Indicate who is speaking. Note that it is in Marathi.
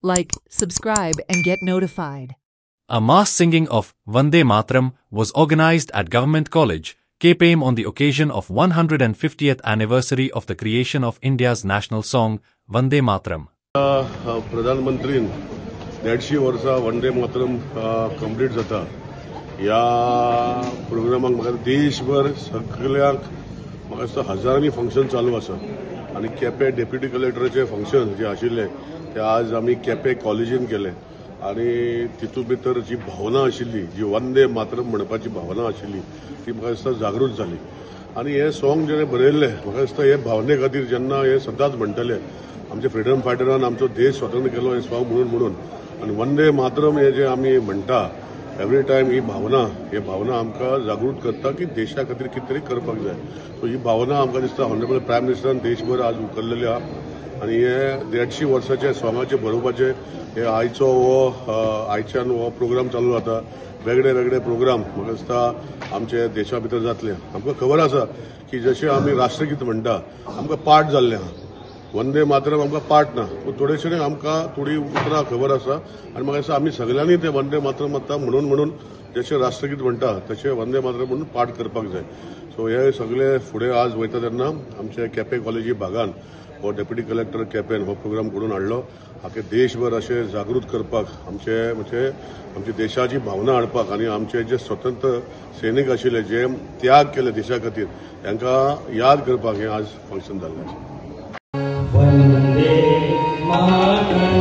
Speaker 1: like, subscribe and get notified.
Speaker 2: A mass singing of Vande Mataram was organized at Government College, KPM on the occasion of 150th anniversary of the creation of India's national song, Vande Mataram.
Speaker 3: प्रधानमंत्रीन 150 वर्सां वंदे मातरम कंप्लीट जाता ह्या प्रोग्रामाक म्हाका देशभर सगळ्यांक म्हाका दिसता हजारांनी फंक्शन चालू आसा आनी केपें डेप्युटी कलेक्टराचे फंक्शन जे आशिल्ले ते आज आमी केपें कॉलेजीन केले आनी तितूंत भितर जी भावना आशिल्ली जी वंदे मातरम म्हणपाची भावना आशिल्ली ती म्हाका दिसता जागृत जाली आनी हे सॉंग जेणे बरयल्ले म्हाका दिसता हे भावने खातीर जेन्ना हे सदांच म्हणटले आमचे फ्रिडम फायटरान आमचो देश स्वतंत्र केलो हे सॉंग म्हणून आनी वंदे मातरम हे जे आमी म्हणटा एवरी टायम ही भावना आमकां जागृत करता की देशा खातीर कितें तरी करपाक जाय सो ही भावना आमकां दिसता ऑनरेबल प्रायम मिनिस्टरान देशभर आज उखल्लेली आहा आनी हे 150 वर्साचे सॉंगाचे बरोवपाचे हे आयच्यान हो प्रोग्राम चालू जाता वेगळे प्रोग्राम म्हाका दिसता आमचे देशा भितर जातले आमकां खबर आसा की जशें आमी राष्ट्रगीत म्हणटा आमकां पाठ जाल्लें आहा वंदे मातरम आमकां पाठ ना पूण थोडेशे आमकां थोडी उतरां खबर आसा आनी म्हाका दिसता आमी सगळ्यांनी ते वंदे मातरम आतां म्हणून जशें राष्ट्रगीत म्हणटा तशें वंदे मातरम म्हणून पाठ करपाक जाय सो हे सगळे फुडें आज वयता तेन्ना आमचे केपें कॉलेजी भागान हो डेप्युटी कलेक्टर केपेन हो प्रोग्राम घडोवन हाडलो आख्खे देशभर अशें जागृत करपाक आमचे देशाची भावना हाडपाक आनी आमचे जे स्वतंत्र सैनीक आशिल्ले जे त्याग केले देशा खातीर तांकां याद करपाक हें आज फंक्शन जाल्लें आसा.
Speaker 4: वंदे मातरम.